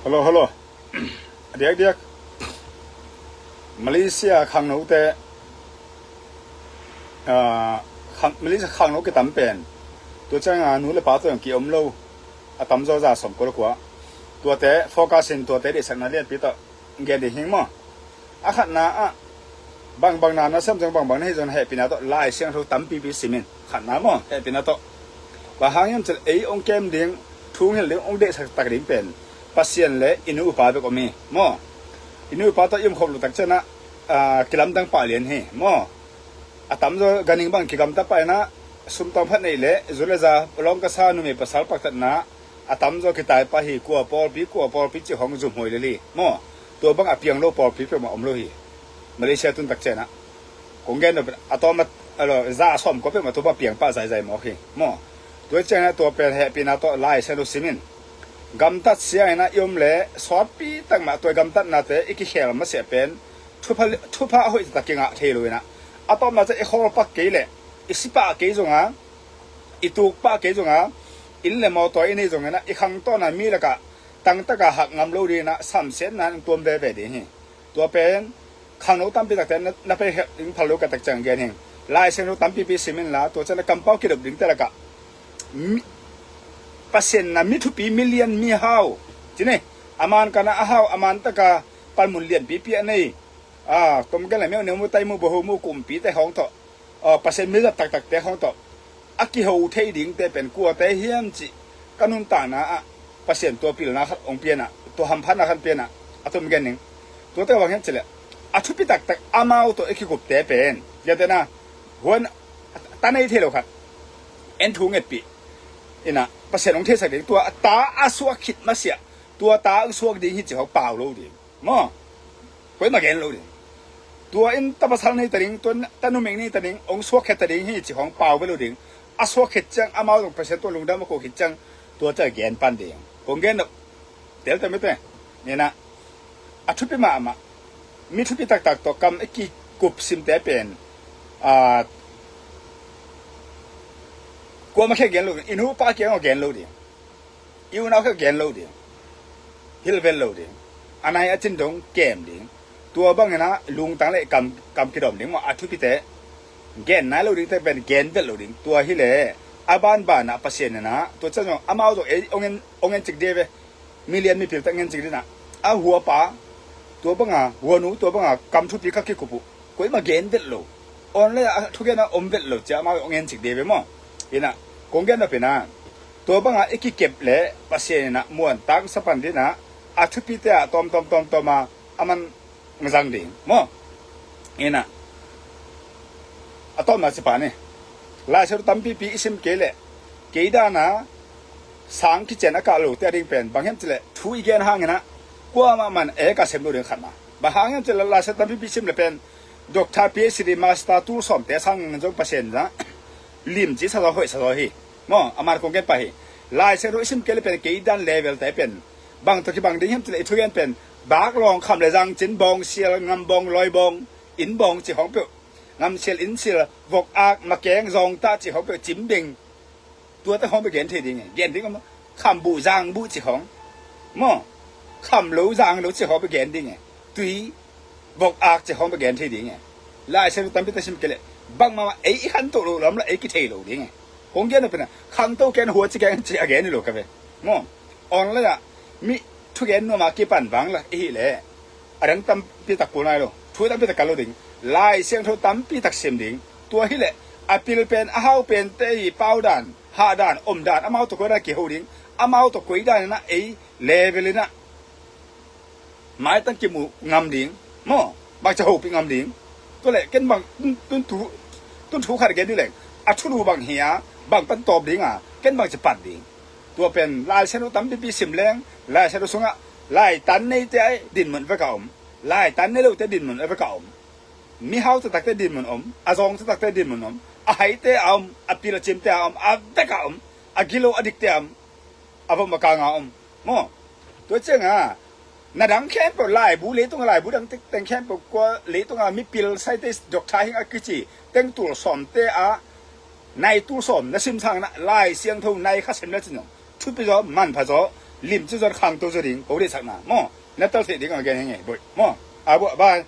hello เด็กมาเลเซียขังนู้แต่มาเลเซียขังนู้ก็ตั้มเป็นตัวเจ้างานนู้เลยป้าตัวอย่างกี่อมโลตั้มโจจ่าสมกุลกว่าตัวแต่โฟกัสตัวแต่เด็กสักนัดเรียนปีต่อเงี้ยเด็กหิงมั้งขัดน้าบางนานะเสมจังบางให้จนเหตุปีนั้นต่อไล่เสียงทุกตั้มปีสิมินขัดน้ามั้งเหตุปีนั้นต่อบางครั้งยังจะองเกมเลี้ยงทุ่งเลี้ยงองเด็กสักตักดิ้งเป็นปัสเซียนเล่อินูปาไปก็มีมั้งอินูปาต่อยิ่งขบหลุดตักเจ้านะกิลัมตั้งป่าเลียนเฮมั้งตั้มจะกันยิงบางกิลัมตั้งไปนะสุมตั้มพัดในเละจุเลจ่าลองกษาหนุ่มภาษาปักตัดนะตั้มจะกิตายไปฮีกัวปอลปีจีของจุ่มหอยเลยมั้งตัวบางเพียงโลปอลปีเป็นมาอมโลฮีมาเลเซียตุนตักเจ้านะคงเงินตัวมาจ่าสมก็เป็นมาตัวเพียงป้าใจหมอฮีมั้งตัวเจ้านะตัวเป็นเหตุปีนั้นตัวไล่เซลุสิมินกำตัดเสียนะยมเละสอดปีตั้งมาตัวกำตัดนาเตอีกเขียนมาเสียเป็นทุพะหอยตะกิงะเทลุยนะตอนมาจะอีกข้อปักเกลอีสิปะเกจงอ่ะอีตุกปะเกจงอ่ะอินเลมอตัวอินนี่จงนะอีขังต้นนั้นมีละกะตั้งตะกะหักงำลูดีนะสามเส้นนั้นตัวเบเบดีตัวเป็นขังโนตั้มปีตักแต่นับไปถึงพลุกะตักจังเกนลายเส้นโนตั้มปีสิมินละตัวจะนักกำเป้ากิดดึงแต่ละกะเปอร์เซ็นต์นะมีทุปีมิลเลียนมีฮาวจีนี่อามันกันนะฮาวอามันตะกะปันมุลเลียนปีนี่ตรงกันเลยเนี่ยมุตัยมุบหูมุกุมปีแต่ของต่อเปอร์เซ็นต์ไม่ได้ตักแต่ของต่ออากิหูเทดิ่งแต่เป็นกัวแต่เฮียมจีกันนุ่นต่างนะเปอร์เซ็นต์ตัวปีละนะครับองเปียนะตัวหัมพันนะครับเปียนะตัวมันกันหนึ่งตัวแต่ว่าเห็นเฉลี่ยชุดปีตักอามาตัวเอกกุบแต่เป็นอย่างแต่นะหัวตาในเทโลครับเอ็นทุ่งเอ็ดปีนะเปอร์เซ็นต์ของเทศกิจตัวตาอาสวกขิดมาเสียตัวตาอาสวกดิ่งที่จะเขาเปล่าโลดิ่งมั้งเฮ้ยมาแกนโลดิ่งตัวอินตะภาษาในตะลิงตัวตะนุเมงนี่ตะลิงองสวกแค่ตะลิงให้จีของเปล่าไปโลดิ่งอาสวกขิดจังอามาตรงเปอร์เซ็นต์ตัวลุงดำมาโกขิดจังตัวจะแกนปันดิ่งคงแกนเดี๋ยวแต่ไม่เป็นเนี่ยนะชุดปีมามีชุดปีตักตัวกำไอ้กี่กุบซิมแต่เป็นกลัวมาแค่แกนโลอินูป้าแกนก็แกนโลดิ่งอิวน่าแค่แกนโลดิ่งฮิลเวลโลดิ่งอันไหนอาจินดงเกมดิ่งตัวบางนะลุงตั้งเลยกำกิดอมดิ่งว่าชุดปีแต่แกนนั่นโลดิ่งแต่เป็นแกนเวลโลดิ่งตัวฮิเลอาบ้านนะเปอร์เซ็นต์นะตัวเจ้าของอามาตัวองเงินจิกเดียวมิลเลียนมีเพียงแต่เงินจิกเดียวนะหัวป้าตัวบางหัวหนูตัวบางกำชุดปีก็คิดกุบกูมาเกนเวลโลออนเลยทุกอย่างนะเวลโลจะมาองเงินจิกเดียวมั้งเห็นนะคงแกนเป็นนะตัวบางอีกเก็บเลยเปอร์เซ็นต์นะม้วนตั้งสปันดีนะชุดปีแต่ตอมมามันงจังดิ่งมั้งเห็นนะตอนมาสิปานี่ลายเชือกตั้มปีอิสิมเกลเกยดานะสังกิจนักการโลกแต่ดิ่งเป็นบางแห่งจะเลยทุยเกนห่างนะกว่ามันกับเซมโลเรื่องขัดมาบางแห่งจะลายเชือกตั้มปีอิสิมเลยเป็นด็อกเตอร์พีเอชดีมาสตาร์ตูสอมแต่สังจงเปอร์เซ็นต์นะลิมจีสะดอยมั้งอามาคงเก็บไปลายเชือกอิสิมเกลเป็นเกยดานเลเวลแต่เป็นบางตัวที่บางดิ่งแห่งจะเลยทุยเกนเป็นบากลองคำเลยจังจินบองเชียงำบองลอยบองอินบองจีของเปล่างำเชียอินเชียวกอากมาแกงซองตาจีของเปล่จิ้มดิ่งตัวแต่ของไปเกณฑ์ที่ดิ่งเกณฑ์ที่ก็คำบูจางบูจีของมั้งคำรู้จางรู้จีของไปเกณฑ์ดิ่งตุยวกอากจีของไปเกณฑ์ที่ดิ่งลายเส้นตั้มพิตาชิมเกลบางมาไอ้ขันโตโลล้อมละไอ้กิเทโลดิ่งคงเกณฑ์เป็นขันโตเกณฑ์หัวจีเกณฑ์จีเกณฑ์นี่โลกันไปมั้งอ่อนเลยมีทุกอย่างนู้นมาเก็บปันบังละเละอันนั้นตั้มปีตักปูนายโลทุกตั้มปีตักกันโลดิ่งลายเสียงทุกตั้มปีตักเสียมดิ่งตัวเละปิลเป็นอ้าวเป็นเตยเป้าด่านหาด่านอมด่านอามาตัวก็ได้เกี่ยวดิ่งอามาตัวกุยด่านนะเลเวลนะหมายตั้งจมูกงำดิ่งมั้งบางจะหูปีงำดิ่งตัวเละเกินบางต้นถูขัดเกินด้วยเลยชุดูบางเหียบางปันตอบดิ่งเกินบางจะปัดดิ่งตัวเป็นลายเส้นตั้มปีสิมแรงลายเส้นสงะลายตันในเตะดินเหมือนไปกับอมลายตันในลูกเตะดินเหมือนไปกับอมมีเฮาจะตักเตะดินเหมือนอมอาซองจะตักเตะดินเหมือนอมไอ้เตะอมปีละจิมเตะอมเตะกับอมกิโลอดิกเตะอมผมมากางอมมั้งตัวเจ้านาดังแค่ปลายบุเล่ตรงลายบุดังแต่งแค่ปกว่าเล่ตรงมีปีลไซเตสดอกชายหิงกิจิแต่งตัวสอมเตะในตัวสอมและซิมทางนะลายเสียงทงในข้าเสมแล้วจริงชุดไปจอมันพะจอ lim chu zor khang to zoring ko de sakna mo na tal se ding again nge boy mo abo ba